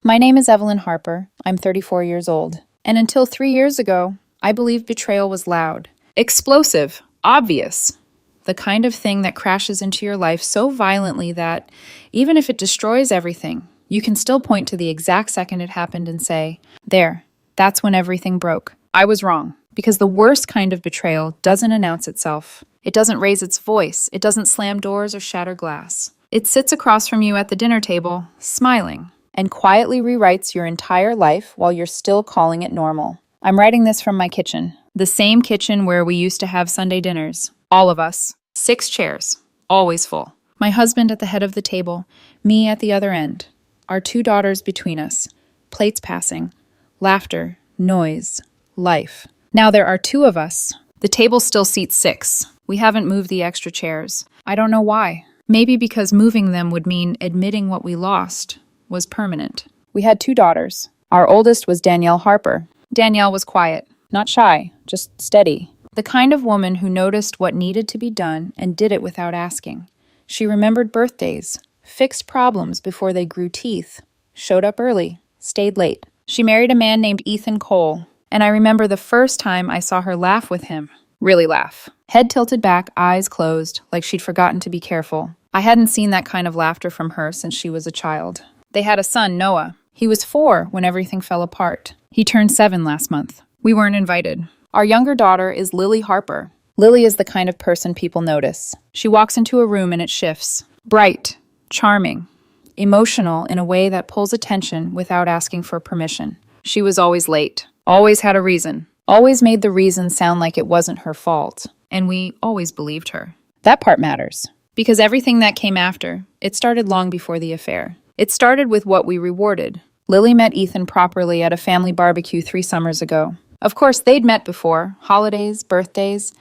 My name is Evelyn Harper. I'm 34 years old. And until 3 years ago, I believed betrayal was loud, explosive, obvious. The kind of thing that crashes into your life so violently that, even if it destroys everything, you can still point to the exact second it happened and say, there, that's when everything broke. I was wrong. Because the worst kind of betrayal doesn't announce itself. It doesn't raise its voice. It doesn't slam doors or shatter glass. It sits across from you at the dinner table, smiling, and quietly rewrites your entire life while you're still calling it normal. I'm writing this from my kitchen, the same kitchen where we used to have Sunday dinners. All of us. 6 chairs, always full. My husband at the head of the table, me at the other end. Our 2 daughters between us. Plates passing. Laughter, noise, life. Now there are 2 of us. The table still seats 6. We haven't moved the extra chairs. I don't know why. Maybe because moving them would mean admitting what we lost was permanent. We had 2 daughters. Our oldest was Danielle Harper. Danielle was quiet, not shy, just steady. The kind of woman who noticed what needed to be done and did it without asking. She remembered birthdays, fixed problems before they grew teeth, showed up early, stayed late. She married a man named Ethan Cole. And I remember the first time I saw her laugh with him. Really laugh. Head tilted back, eyes closed, like she'd forgotten to be careful. I hadn't seen that kind of laughter from her since she was a child. They had a son, Noah. He was 4 when everything fell apart. He turned 7 last month. We weren't invited. Our younger daughter is Lily Harper. Lily is the kind of person people notice. She walks into a room and it shifts. Bright, charming, emotional in a way that pulls attention without asking for permission. She was always late. Always had a reason. Always made the reason sound like it wasn't her fault. And we always believed her. That part matters. Because everything that came after, it started long before the affair. It started with what we rewarded. Lily met Ethan properly at a family barbecue 3 summers ago. Of course, they'd met before, holidays, birthdays.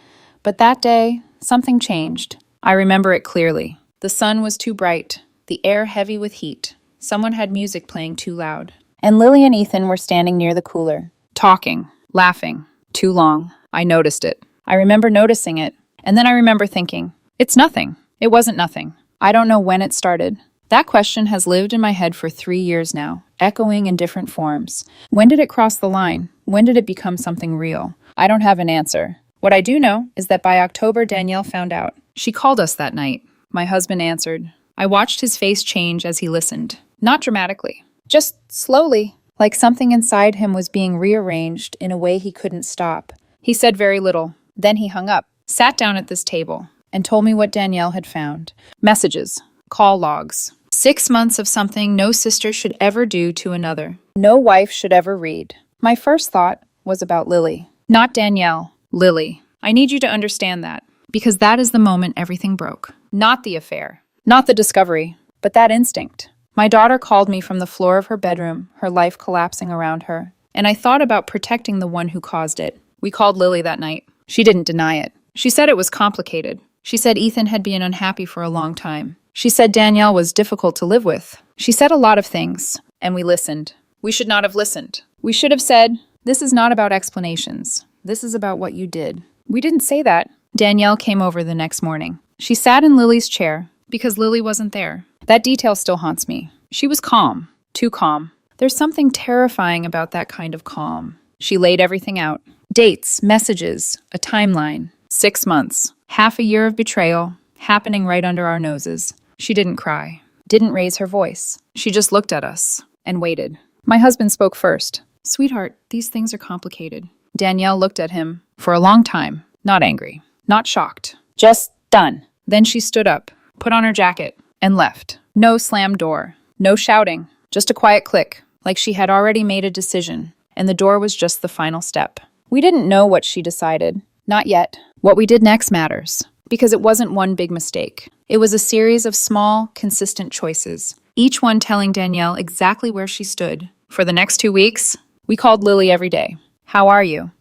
But that day, something changed. I remember it clearly. The sun was too bright, the air heavy with heat. Someone had music playing too loud. And Lily and Ethan were standing near the cooler. Talking, laughing, too long. I noticed it. I remember noticing it. And then I remember thinking, it's nothing. It wasn't nothing. I don't know when it started. That question has lived in my head for 3 years now, echoing in different forms. When did it cross the line? When did it become something real? I don't have an answer. What I do know is that by October, Danielle found out. She called us that night. My husband answered. I watched his face change as he listened. Not dramatically. Just slowly. Like something inside him was being rearranged in a way he couldn't stop. He said very little. Then he hung up, sat down at this table, and told me what Danielle had found. Messages, call logs. 6 months of something no sister should ever do to another. No wife should ever read. My first thought was about Lily. Not Danielle, Lily. I need you to understand that, because that is the moment everything broke. Not the affair, not the discovery, but that instinct. My daughter called me from the floor of her bedroom, her life collapsing around her, and I thought about protecting the one who caused it. We called Lily that night. She didn't deny it. She said it was complicated. She said Ethan had been unhappy for a long time. She said Danielle was difficult to live with. She said a lot of things, and we listened. We should not have listened. We should have said, this is not about explanations. This is about what you did. We didn't say that. Danielle came over the next morning. She sat in Lily's chair because Lily wasn't there. That detail still haunts me. She was calm, too calm. There's something terrifying about that kind of calm. She laid everything out. Dates, messages, a timeline. 6 months. Half a year of betrayal, happening right under our noses. She didn't cry, didn't raise her voice. She just looked at us and waited. My husband spoke first. Sweetheart, these things are complicated. Danielle looked at him for a long time, not angry, not shocked. Just done. Then she stood up, put on her jacket, and left. No slammed door, no shouting, just a quiet click, like she had already made a decision, and the door was just the final step. We didn't know what she decided. Not yet. What we did next matters, because it wasn't one big mistake. It was a series of small, consistent choices, each one telling Danielle exactly where she stood. For the next 2 weeks, we called Lily every day. How are you?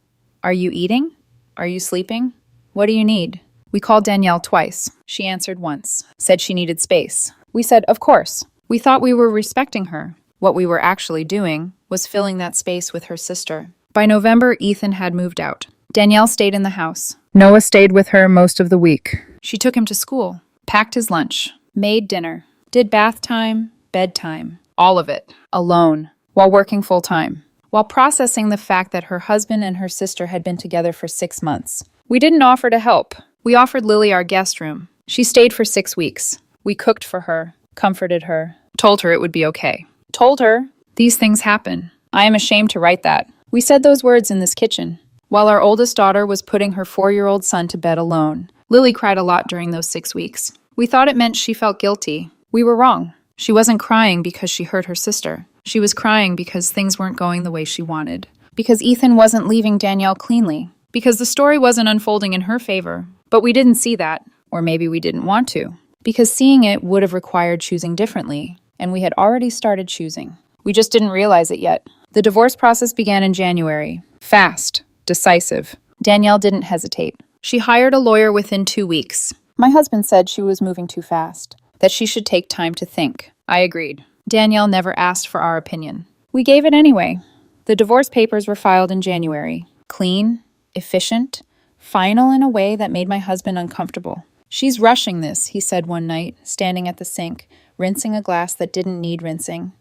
Are you eating? Are you sleeping? What do you need? We called Danielle twice. She answered once, said she needed space. We said, of course. We thought we were respecting her. What we were actually doing was filling that space with her sister. By November, Ethan had moved out. Danielle stayed in the house. Noah stayed with her most of the week. She took him to school, packed his lunch, made dinner, did bath time, bedtime, All of it. Alone. While working full-time. While processing the fact that her husband and her sister had been together for 6 months. We didn't offer to help. We offered Lily our guest room. She stayed for 6 weeks. We cooked for her, comforted her, told her it would be okay. Told her, these things happen. I am ashamed to write that. We said those words in this kitchen. While our oldest daughter was putting her 4-year-old son to bed alone, Lily cried a lot during those 6 weeks. We thought it meant she felt guilty. We were wrong. She wasn't crying because she hurt her sister. She was crying because things weren't going the way she wanted. Because Ethan wasn't leaving Danielle cleanly. Because the story wasn't unfolding in her favor. But we didn't see that. Or maybe we didn't want to. Because seeing it would have required choosing differently. And we had already started choosing. We just didn't realize it yet. The divorce process began in January. Fast. Decisive. Danielle didn't hesitate. She hired a lawyer within 2 weeks. My husband said she was moving too fast. That she should take time to think. I agreed. Danielle never asked for our opinion. We gave it anyway. The divorce papers were filed in January. Clean, efficient, final in a way that made my husband uncomfortable. She's rushing this, he said one night, standing at the sink, rinsing a glass that didn't need rinsing.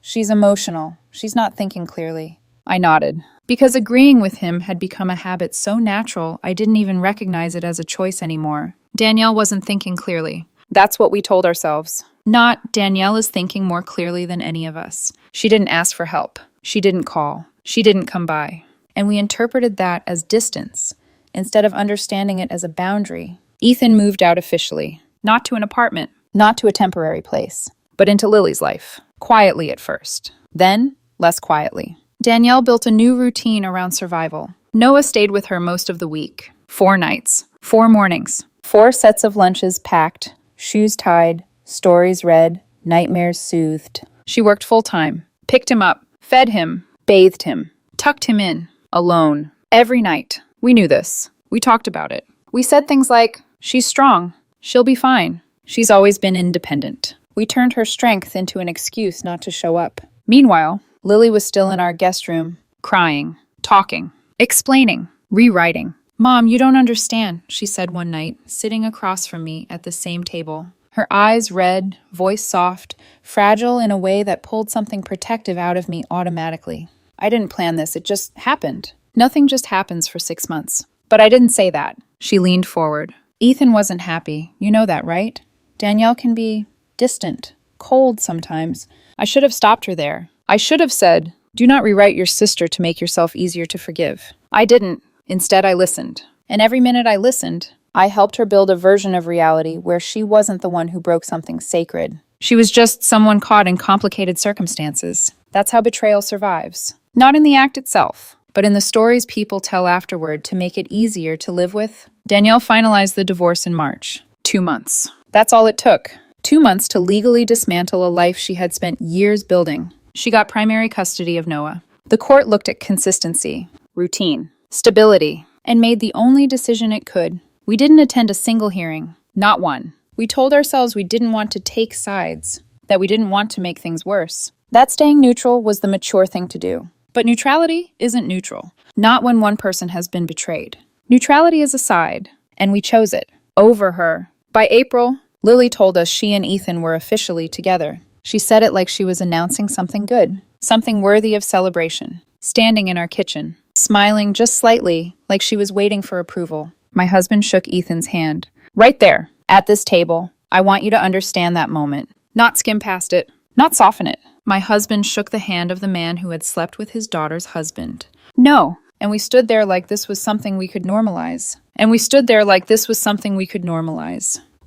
She's emotional. She's not thinking clearly. I nodded. Because agreeing with him had become a habit so natural, I didn't even recognize it as a choice anymore. Danielle wasn't thinking clearly. That's what we told ourselves. Not, Danielle is thinking more clearly than any of us. She didn't ask for help. She didn't call. She didn't come by. And we interpreted that as distance, instead of understanding it as a boundary. Ethan moved out officially. Not to an apartment. Not to a temporary place. But into Lily's life. Quietly at first. Then, less quietly. Danielle built a new routine around survival. Noah stayed with her most of the week. 4 nights. 4 mornings. 4 sets of lunches packed. Shoes tied. Stories read. Nightmares soothed. She worked full-time. Picked him up. Fed him. Bathed him. Tucked him in. Alone. Every night. We knew this. We talked about it. We said things like, she's strong. She'll be fine. She's always been independent. We turned her strength into an excuse not to show up. Meanwhile, Lily was still in our guest room, crying, talking, explaining, rewriting. Mom, you don't understand, she said one night, sitting across from me at the same table. Her eyes red, voice soft, fragile in a way that pulled something protective out of me automatically. I didn't plan this, it just happened. Nothing just happens for 6 months. But I didn't say that. She leaned forward. Ethan wasn't happy. You know that, right? Danielle can be distant, cold sometimes. I should have stopped her there. I should have said, do not rewrite your sister to make yourself easier to forgive. I didn't. Instead, I listened. And every minute I listened, I helped her build a version of reality where she wasn't the one who broke something sacred. She was just someone caught in complicated circumstances. That's how betrayal survives. Not in the act itself, but in the stories people tell afterward to make it easier to live with. Danielle finalized the divorce in March. 2 months. That's all it took. 2 months to legally dismantle a life she had spent years building. She got primary custody of Noah. The court looked at consistency, routine, stability, and made the only decision it could. We didn't attend a single hearing, not one. We told ourselves we didn't want to take sides, that we didn't want to make things worse. That staying neutral was the mature thing to do. But neutrality isn't neutral, not when one person has been betrayed. Neutrality is a side, and we chose it, over her. By April, Lily told us she and Ethan were officially together. She said it like she was announcing something good, something worthy of celebration. Standing in our kitchen, smiling just slightly, like she was waiting for approval. My husband shook Ethan's hand. Right there, at this table. I want you to understand that moment. Not skim past it, not soften it. My husband shook the hand of the man who had slept with his daughter's husband. No. And we stood there like this was something we could normalize. We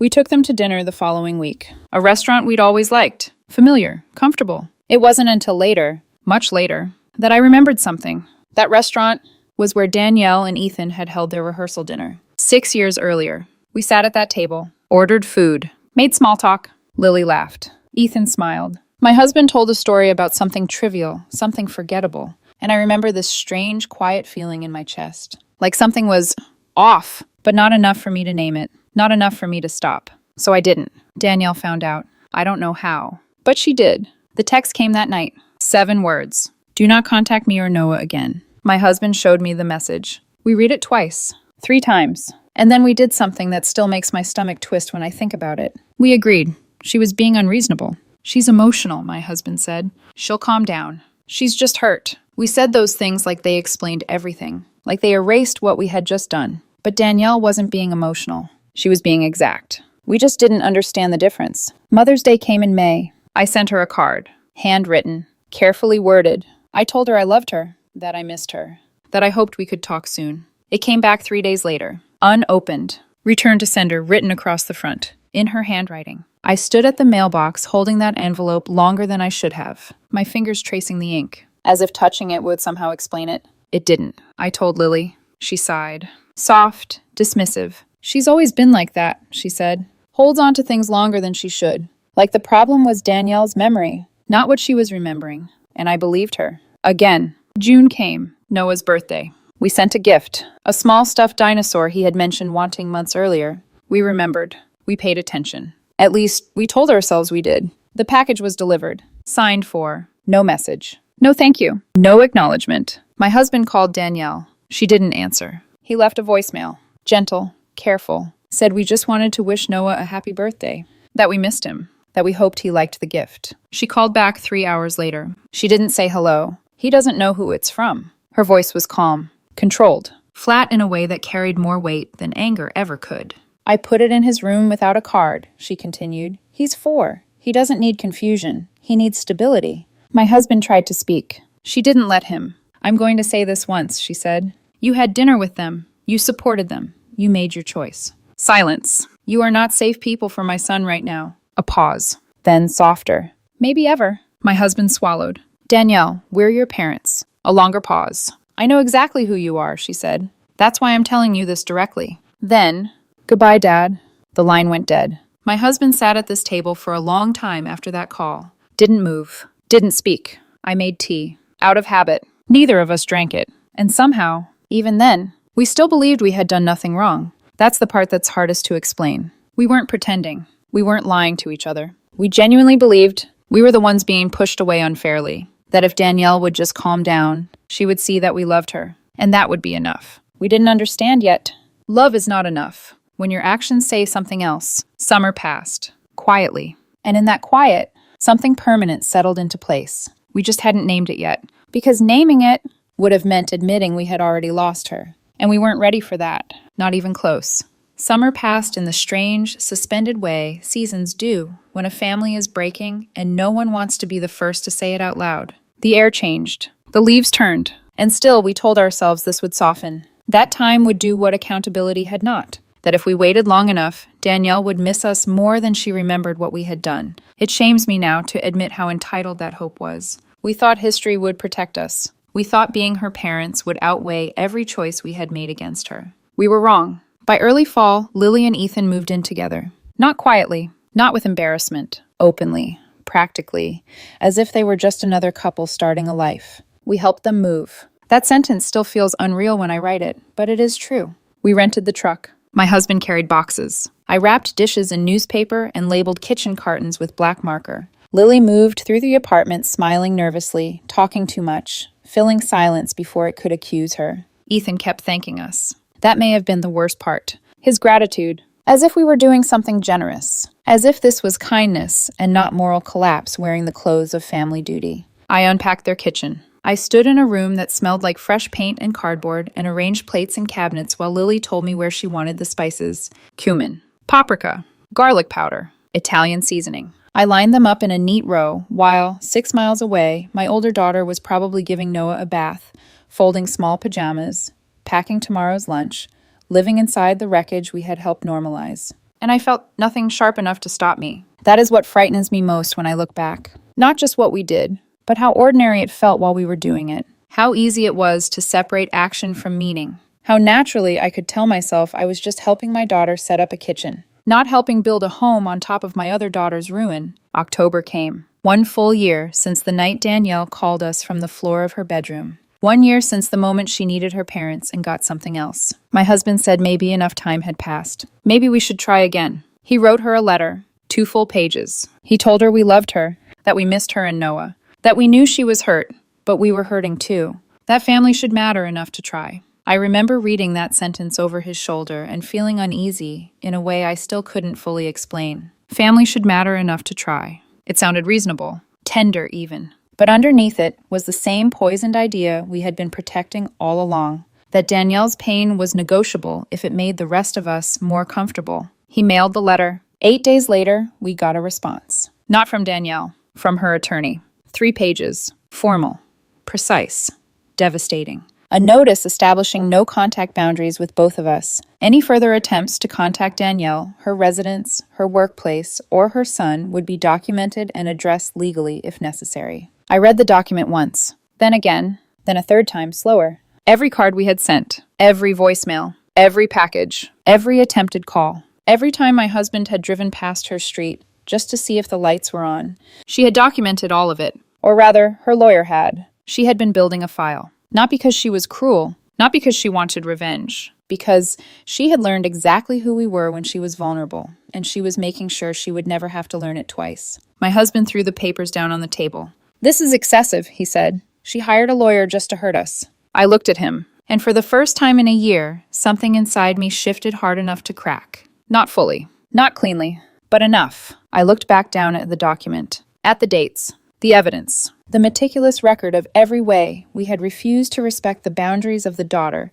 took them to dinner the following week. A restaurant we'd always liked. Familiar, comfortable. It wasn't until later, much later, that I remembered something. That restaurant was where Danielle and Ethan had held their rehearsal dinner. 6 years earlier. We sat at that table, ordered food, made small talk. Lily laughed. Ethan smiled. My husband told a story about something trivial, something forgettable. And I remember this strange, quiet feeling in my chest. Like something was off, but not enough for me to name it. Not enough for me to stop. So I didn't. Danielle found out. I don't know how. But she did. The text came that night. 7 words. Do not contact me or Noah again. My husband showed me the message. We read it twice. 3 times. And then we did something that still makes my stomach twist when I think about it. We agreed. She was being unreasonable. She's emotional, my husband said. She'll calm down. She's just hurt. We said those things like they explained everything, like they erased what we had just done. But Danielle wasn't being emotional. She was being exact. We just didn't understand the difference. Mother's Day came in May. I sent her a card, handwritten, carefully worded. I told her I loved her, that I missed her, that I hoped we could talk soon. It came back 3 days later, unopened. Return to sender written across the front, in her handwriting. I stood at the mailbox holding that envelope longer than I should have, my fingers tracing the ink, as if touching it would somehow explain it. It didn't. I told Lily. She sighed. Soft, dismissive. She's always been like that, she said. Holds on to things longer than she should. Like the problem was Danielle's memory, not what she was remembering. And I believed her. Again. June came, Noah's birthday. We sent a gift, a small stuffed dinosaur he had mentioned wanting months earlier. We remembered. We paid attention. At least, we told ourselves we did. The package was delivered. Signed for. No message. No thank you. No acknowledgement. My husband called Danielle. She didn't answer. He left a voicemail. Gentle, careful. Said we just wanted to wish Noah a happy birthday. That we missed him. That we hoped he liked the gift. She called back 3 hours later. She didn't say hello. He doesn't know who it's from. Her voice was calm, controlled, flat in a way that carried more weight than anger ever could. I put it in his room without a card, she continued. He's 4. He doesn't need confusion. He needs stability. My husband tried to speak. She didn't let him. I'm going to say this once, she said. You had dinner with them. You supported them. You made your choice. Silence. You are not safe people for my son right now. A pause. Then softer. Maybe ever. My husband swallowed. Danielle, we're your parents. A longer pause. I know exactly who you are, she said. That's why I'm telling you this directly. Then, goodbye, Dad. The line went dead. My husband sat at this table for a long time after that call. Didn't move. Didn't speak. I made tea. Out of habit. Neither of us drank it. And somehow, even then, we still believed we had done nothing wrong. That's the part that's hardest to explain. We weren't pretending. We weren't lying to each other. We genuinely believed we were the ones being pushed away unfairly. That if Danielle would just calm down, she would see that we loved her. And that would be enough. We didn't understand yet. Love is not enough. When your actions say something else. Summer passed. Quietly. And in that quiet, something permanent settled into place. We just hadn't named it yet. Because naming it would have meant admitting we had already lost her. And we weren't ready for that. Not even close. Summer passed in the strange, suspended way seasons do when a family is breaking and no one wants to be the first to say it out loud. The air changed. The leaves turned. And still we told ourselves this would soften. That time would do what accountability had not. That if we waited long enough, Danielle would miss us more than she remembered what we had done. It shames me now to admit how entitled that hope was. We thought history would protect us. We thought being her parents would outweigh every choice we had made against her. We were wrong. By early fall, Lily and Ethan moved in together. Not quietly, not with embarrassment, openly, practically, as if they were just another couple starting a life. We helped them move. That sentence still feels unreal when I write it, but it is true. We rented the truck. My husband carried boxes. I wrapped dishes in newspaper and labeled kitchen cartons with black marker. Lily moved through the apartment smiling nervously, talking too much, filling silence before it could accuse her. Ethan kept thanking us. That may have been the worst part. His gratitude, as if we were doing something generous, as if this was kindness and not moral collapse wearing the clothes of family duty. I unpacked their kitchen. I stood in a room that smelled like fresh paint and cardboard and arranged plates and cabinets while Lily told me where she wanted the spices. Cumin, paprika, garlic powder, Italian seasoning. I lined them up in a neat row while, 6 miles away, my older daughter was probably giving Noah a bath, folding small pajamas, packing tomorrow's lunch, living inside the wreckage we had helped normalize. And I felt nothing sharp enough to stop me. That is what frightens me most when I look back. Not just what we did, but how ordinary it felt while we were doing it. How easy it was to separate action from meaning. How naturally I could tell myself I was just helping my daughter set up a kitchen. Not helping build a home on top of my other daughter's ruin. October came. 1 full year since the night Danielle called us from the floor of her bedroom. 1 year since the moment she needed her parents and got something else. My husband said maybe enough time had passed. Maybe we should try again. He wrote her a letter, 2 full pages. He told her we loved her, that we missed her and Noah, that we knew she was hurt, but we were hurting too. That family should matter enough to try. I remember reading that sentence over his shoulder and feeling uneasy in a way I still couldn't fully explain. Family should matter enough to try. It sounded reasonable, tender even. But underneath it was the same poisoned idea we had been protecting all along, that Danielle's pain was negotiable if it made the rest of us more comfortable. He mailed the letter. 8 days later, we got a response. Not from Danielle, from her attorney. 3 pages. Formal. Precise. Devastating. A notice establishing no contact boundaries with both of us. Any further attempts to contact Danielle, her residence, her workplace, or her son would be documented and addressed legally if necessary. I read the document once, then again, then a third time slower. Every card we had sent, every voicemail, every package, every attempted call. Every time my husband had driven past her street, just to see if the lights were on. She had documented all of it. Or rather, her lawyer had. She had been building a file. Not because she was cruel, not because she wanted revenge, because she had learned exactly who we were when she was vulnerable, and she was making sure she would never have to learn it twice. My husband threw the papers down on the table. "This is excessive," he said. "She hired a lawyer just to hurt us." I looked at him, and for the first time in a year, something inside me shifted hard enough to crack. Not fully, not cleanly, but enough. I looked back down at the document, at the dates, the evidence, the meticulous record of every way we had refused to respect the boundaries of the daughter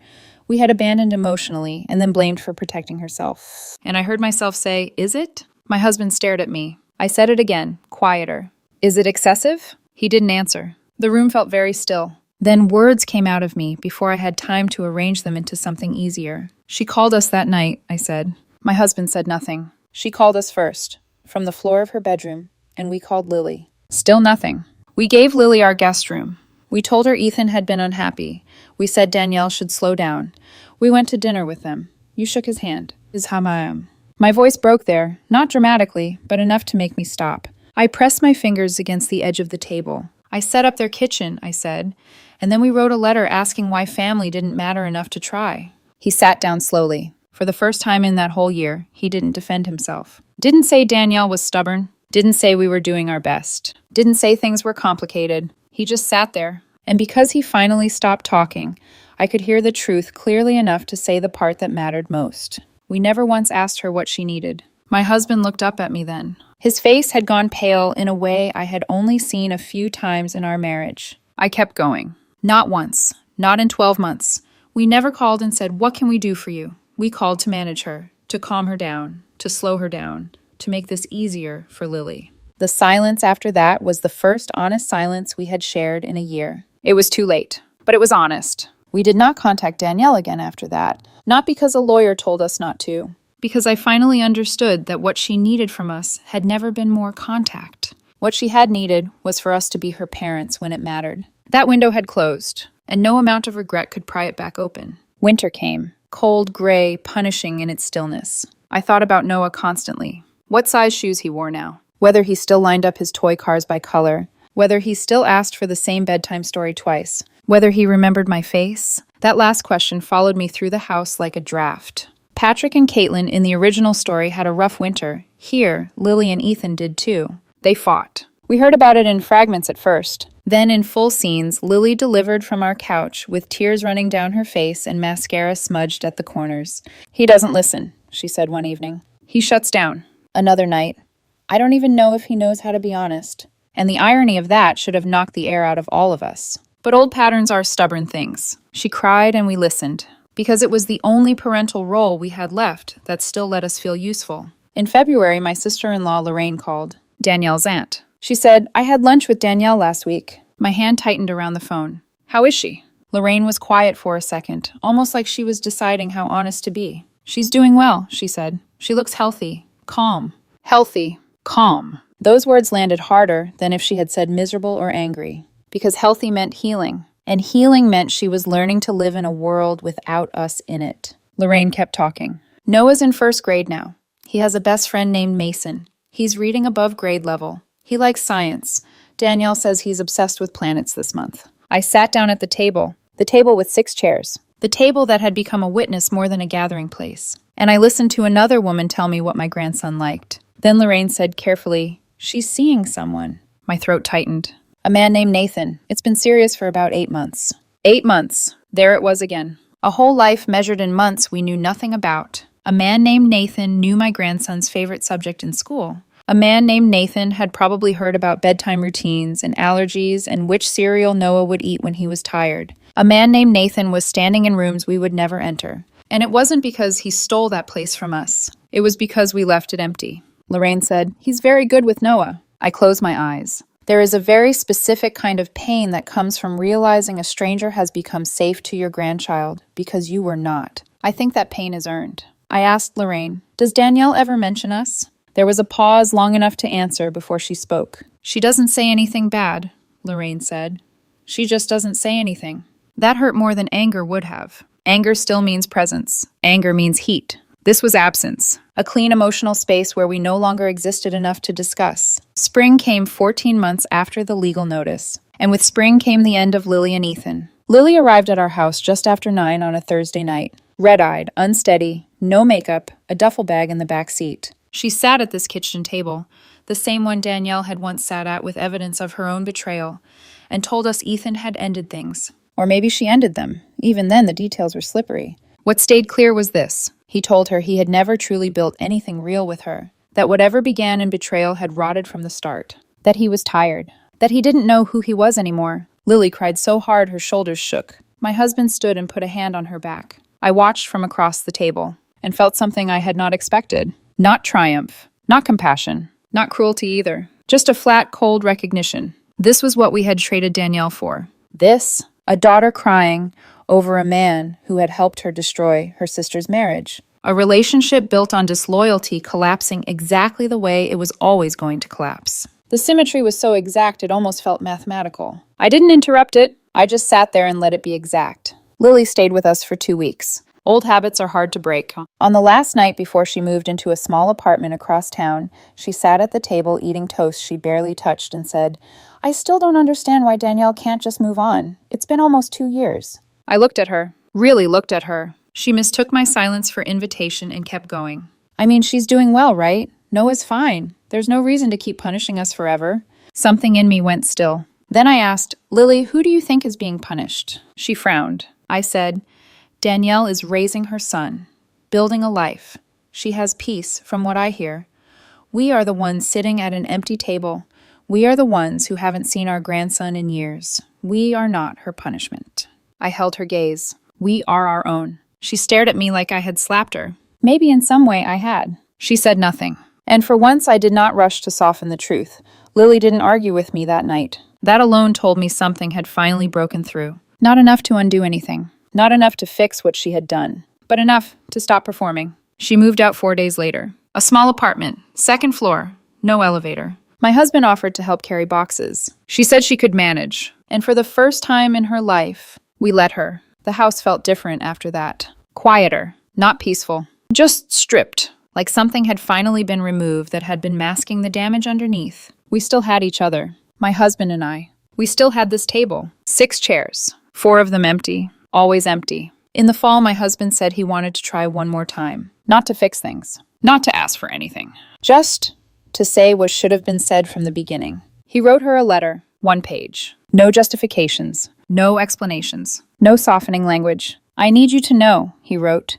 we had abandoned emotionally and then blamed for protecting herself. And I heard myself say, "Is it?" My husband stared at me. I said it again, quieter. "Is it excessive?" He didn't answer. The room felt very still. Then words came out of me before I had time to arrange them into something easier. "She called us that night," I said. My husband said nothing. "She called us first, from the floor of her bedroom, and we called Lily." Still nothing. We gave Lily our guest room. We told her Ethan had been unhappy. We said Danielle should slow down. We went to dinner with them. You shook his hand. Is Hamayam. My voice broke there, not dramatically, but enough to make me stop. I pressed my fingers against the edge of the table. "I set up their kitchen," I said, "and then we wrote a letter asking why family didn't matter enough to try." He sat down slowly. For the first time in that whole year, he didn't defend himself. Didn't say Danielle was stubborn. Didn't say we were doing our best. Didn't say things were complicated. He just sat there. And because he finally stopped talking, I could hear the truth clearly enough to say the part that mattered most. We never once asked her what she needed. My husband looked up at me then. His face had gone pale in a way I had only seen a few times in our marriage. I kept going. Not once. Not in 12 months. We never called and said, "What can we do for you?" We called to manage her, to calm her down, to slow her down, to make this easier for Lily. The silence after that was the first honest silence we had shared in a year. It was too late, but it was honest. We did not contact Danielle again after that, not because a lawyer told us not to, because I finally understood that what she needed from us had never been more contact. What she had needed was for us to be her parents when it mattered. That window had closed, and no amount of regret could pry it back open. Winter came, cold, gray, punishing in its stillness. I thought about Noah constantly. What size shoes he wore now. Whether he still lined up his toy cars by color. Whether he still asked for the same bedtime story twice. Whether he remembered my face. That last question followed me through the house like a draft. Patrick and Caitlin in the original story had a rough winter. Here, Lily and Ethan did too. They fought. We heard about it in fragments at first. Then in full scenes, Lily delivered from our couch with tears running down her face and mascara smudged at the corners. "He doesn't listen," she said one evening. "He shuts down." Another night, "I don't even know if he knows how to be honest." And the irony of that should have knocked the air out of all of us. But old patterns are stubborn things. She cried and we listened, because it was the only parental role we had left that still let us feel useful. In February, my sister-in-law Lorraine called, Danielle's aunt. She said, "I had lunch with Danielle last week." My hand tightened around the phone. "How is she?" Lorraine was quiet for a second, almost like she was deciding how honest to be. "She's doing well," she said. "She looks healthy, calm." Healthy, calm. Those words landed harder than if she had said miserable or angry, because healthy meant healing, and healing meant she was learning to live in a world without us in it. Lorraine kept talking. "Noah's in first grade now. He has a best friend named Mason. He's reading above grade level. He likes science. Danielle says he's obsessed with planets this month." I sat down at the table with 6 chairs, the table that had become a witness more than a gathering place, and I listened to another woman tell me what my grandson liked. Then Lorraine said carefully, "She's seeing someone." My throat tightened. "A man named Nathan. It's been serious for about 8 months. 8 months. There it was again. A whole life measured in months we knew nothing about. A man named Nathan knew my grandson's favorite subject in school. A man named Nathan had probably heard about bedtime routines and allergies and which cereal Noah would eat when he was tired. A man named Nathan was standing in rooms we would never enter. And it wasn't because he stole that place from us. It was because we left it empty. Lorraine said, "He's very good with Noah." I closed my eyes. There is a very specific kind of pain that comes from realizing a stranger has become safe to your grandchild because you were not. I think that pain is earned. I asked Lorraine, "Does Danielle ever mention us?" There was a pause long enough to answer before she spoke. "She doesn't say anything bad," Lorraine said. "She just doesn't say anything." That hurt more than anger would have. Anger still means presence. Anger means heat. This was absence, a clean emotional space where we no longer existed enough to discuss. Spring came 14 months after the legal notice, and with spring came the end of Lily and Ethan. Lily arrived at our house just after 9 on a Thursday night, red-eyed, unsteady, no makeup, a duffel bag in the back seat. She sat at this kitchen table, the same one Danielle had once sat at with evidence of her own betrayal, and told us Ethan had ended things. Or maybe she ended them. Even then, the details were slippery. What stayed clear was this. He told her he had never truly built anything real with her, that whatever began in betrayal had rotted from the start, that he was tired, that he didn't know who he was anymore. Lily cried so hard her shoulders shook. My husband stood and put a hand on her back. I watched from across the table and felt something I had not expected. Not triumph, not compassion, not cruelty either. Just a flat, cold recognition. This was what we had traded Danielle for. This, a daughter crying over a man who had helped her destroy her sister's marriage. A relationship built on disloyalty collapsing exactly the way it was always going to collapse. The symmetry was so exact it almost felt mathematical. I didn't interrupt it. I just sat there and let it be exact. Lily stayed with us for 2 weeks. Old habits are hard to break. On the last night before she moved into a small apartment across town, she sat at the table eating toast she barely touched and said, "I still don't understand why Danielle can't just move on. It's been almost 2 years. I looked at her, really looked at her. She mistook my silence for invitation and kept going. "I mean, she's doing well, right? Noah's fine. There's no reason to keep punishing us forever." Something in me went still. Then I asked, "Lily, who do you think is being punished?" She frowned. I said, "Danielle is raising her son, building a life. She has peace, from what I hear. We are the ones sitting at an empty table. We are the ones who haven't seen our grandson in years. We are not her punishment." I held her gaze. "We are our own." She stared at me like I had slapped her. Maybe in some way I had. She said nothing. And for once I did not rush to soften the truth. Lily didn't argue with me that night. That alone told me something had finally broken through. Not enough to undo anything. Not enough to fix what she had done. But enough to stop performing. She moved out 4 days later. A small apartment, 2nd floor, no elevator. My husband offered to help carry boxes. She said she could manage. And for the first time in her life, we let her. The house felt different after that. Quieter, not peaceful. Just stripped, like something had finally been removed that had been masking the damage underneath. We still had each other, my husband and I. We still had this table. 6 chairs, 4 of them empty, always empty. In the fall, my husband said he wanted to try one more time. Not to fix things, not to ask for anything. Just to say what should have been said from the beginning. He wrote her a letter, 1 page. No justifications, no explanations, no softening language. "I need you to know," he wrote,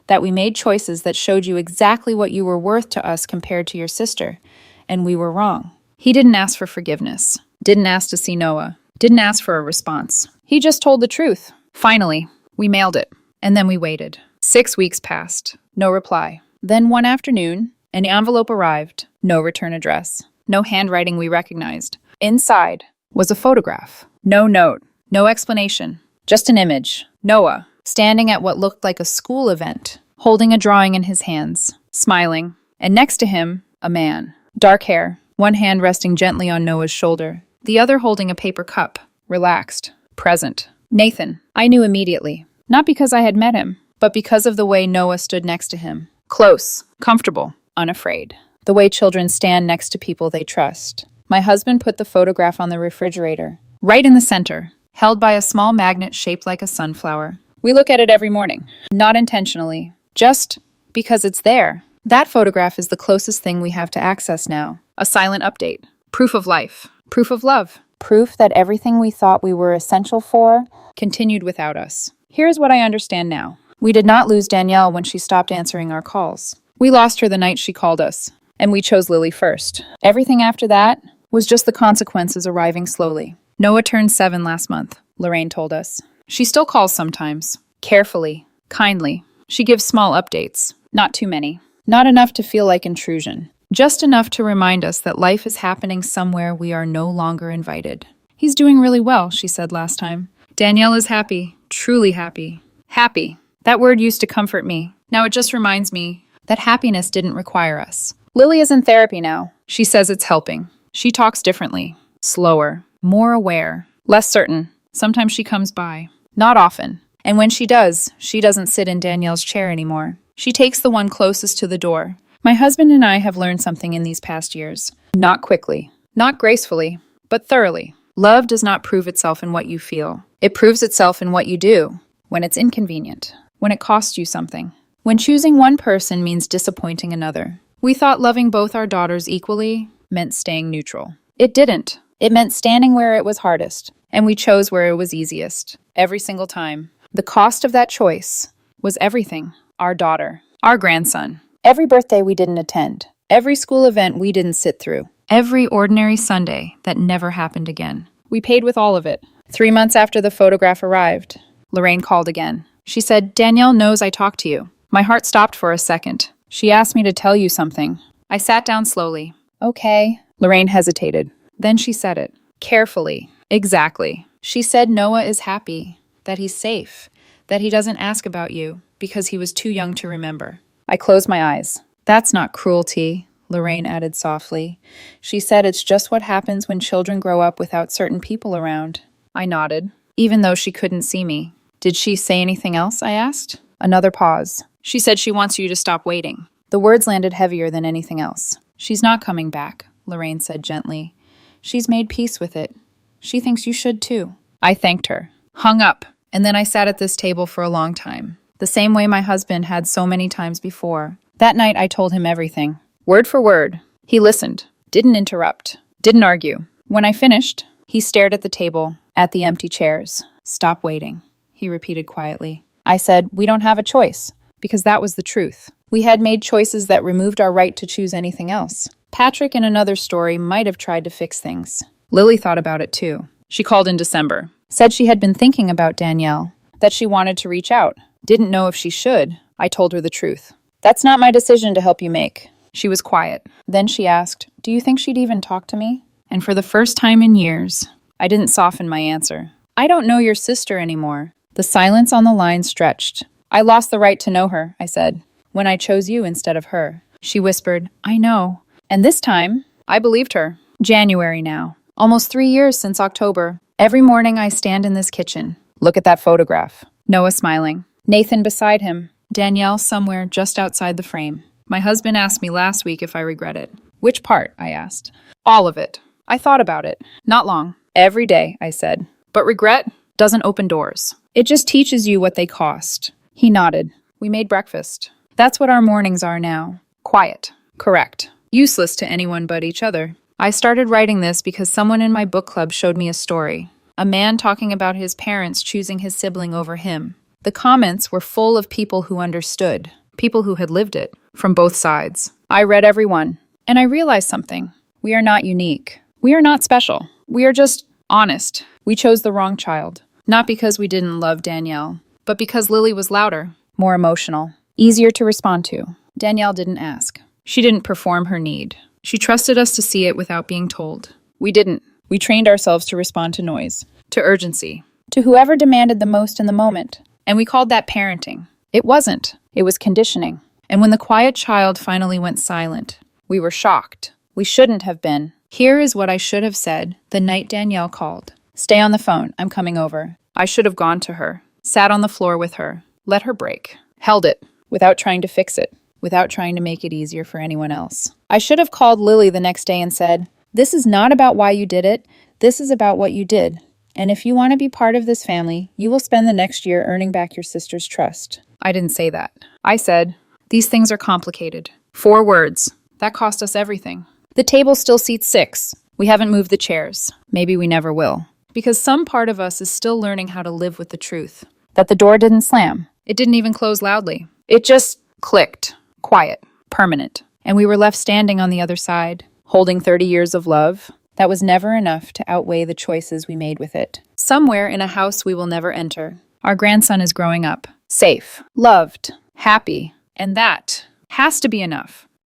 "that we made choices that showed you exactly what you were worth to us compared to your sister, and we were wrong." He didn't ask for forgiveness, didn't ask to see Noah, didn't ask for a response. He just told the truth. Finally, we mailed it, and then we waited. 6 weeks passed, no reply. Then one afternoon, an envelope arrived, no return address, no handwriting we recognized. Inside was a photograph. No note, no explanation, just an image. Noah, standing at what looked like a school event, holding a drawing in his hands, smiling. And next to him, a man. Dark hair, one hand resting gently on Noah's shoulder, the other holding a paper cup, relaxed, present. Nathan, I knew immediately. Not because I had met him, but because of the way Noah stood next to him. Close, comfortable, unafraid. The way children stand next to people they trust. My husband put the photograph on the refrigerator, right in the center, held by a small magnet shaped like a sunflower. We look at it every morning, not intentionally, just because it's there. That photograph is the closest thing we have to access now. A silent update. Proof of life. Proof of love. Proof that everything we thought we were essential for continued without us. Here's what I understand now. We did not lose Danielle when she stopped answering our calls. We lost her the night she called us. and we chose Lily first. Everything after that was just the consequences arriving slowly. Noah turned 7 last month, Lorraine told us. She still calls sometimes. Carefully, kindly. She gives small updates. Not too many. Not enough to feel like intrusion. Just enough to remind us that life is happening somewhere we are no longer invited. He's doing really well, she said last time. Danielle is happy. Truly happy. Happy. That word used to comfort me. Now it just reminds me that happiness didn't require us. Lily is in therapy now. She says it's helping. She talks differently. Slower. More aware. Less certain. Sometimes she comes by. Not often. And when she does, she doesn't sit in Danielle's chair anymore. She takes the one closest to the door. My husband and I have learned something in these past years. Not quickly. Not gracefully. But thoroughly. Love does not prove itself in what you feel. It proves itself in what you do. When it's inconvenient. When it costs you something. When choosing one person means disappointing another. We thought loving both our daughters equally meant staying neutral. It didn't. It meant standing where it was hardest. And we chose where it was easiest. Every single time. The cost of that choice was everything. Our daughter. Our grandson. Every birthday we didn't attend. Every school event we didn't sit through. Every ordinary Sunday that never happened again. We paid with all of it. 3 months after the photograph arrived, Lorraine called again. She said, "Danielle knows I talked to you." My heart stopped for a second. She asked me to tell you something. I sat down slowly. Okay. Lorraine hesitated. Then she said it. Carefully. Exactly. She said Noah is happy. That he's safe. That he doesn't ask about you because he was too young to remember. I closed my eyes. That's not cruelty, Lorraine added softly. She said it's just what happens when children grow up without certain people around. I nodded, even though she couldn't see me. Did she say anything else? I asked. Another pause. She said she wants you to stop waiting. The words landed heavier than anything else. She's not coming back, Lorraine said gently. She's made peace with it. She thinks you should too. I thanked her. Hung up. And then I sat at this table for a long time. The same way my husband had so many times before. That night I told him everything. Word for word. He listened. Didn't interrupt. Didn't argue. When I finished, he stared at the table, at the empty chairs. Stop waiting, he repeated quietly. I said, we don't have a choice, because that was the truth. We had made choices that removed our right to choose anything else. Patrick in another story might have tried to fix things. Lily thought about it too. She called in December. Said she had been thinking about Danielle. That she wanted to reach out. Didn't know if she should. I told her the truth. That's not my decision to help you make. She was quiet. Then she asked, do you think she'd even talk to me? And for the first time in years, I didn't soften my answer. I don't know your sister anymore. The silence on the line stretched. I lost the right to know her, I said, when I chose you instead of her. She whispered, I know. And this time, I believed her. January now. Almost 3 years since October. Every morning I stand in this kitchen. Look at that photograph. Noah smiling. Nathan beside him. Danielle somewhere just outside the frame. My husband asked me last week if I regret it. Which part? I asked. All of it. I thought about it. Not long. Every day, I said. But regret doesn't open doors. It just teaches you what they cost. He nodded. We made breakfast. That's what our mornings are now. Quiet. Correct. Useless to anyone but each other. I started writing this because someone in my book club showed me a story. A man talking about his parents choosing his sibling over him. The comments were full of people who understood. People who had lived it. From both sides. I read every one. And I realized something. We are not unique. We are not special. We are just honest. We chose the wrong child. Not because we didn't love Danielle, but because Lily was louder, more emotional, easier to respond to. Danielle didn't ask. She didn't perform her need. She trusted us to see it without being told. We didn't. We trained ourselves to respond to noise, to urgency, to whoever demanded the most in the moment. And we called that parenting. It wasn't. It was conditioning. And when the quiet child finally went silent, we were shocked. We shouldn't have been. Here is what I should have said the night Danielle called. Stay on the phone. I'm coming over. I should have gone to her, sat on the floor with her, let her break, held it, without trying to fix it, without trying to make it easier for anyone else. I should have called Lily the next day and said, this is not about why you did it. This is about what you did. And if you want to be part of this family, you will spend the next year earning back your sister's trust. I didn't say that. I said, these things are complicated. 4 words. That cost us everything. The table still seats 6. We haven't moved the chairs. Maybe we never will. Because some part of us is still learning how to live with the truth. That the door didn't slam. It didn't even close loudly. It just clicked. Quiet. Permanent. And we were left standing on the other side, holding 30 years of love that was never enough to outweigh the choices we made with it. Somewhere in a house we will never enter, our grandson is growing up, safe, loved, happy, and that has to be enough.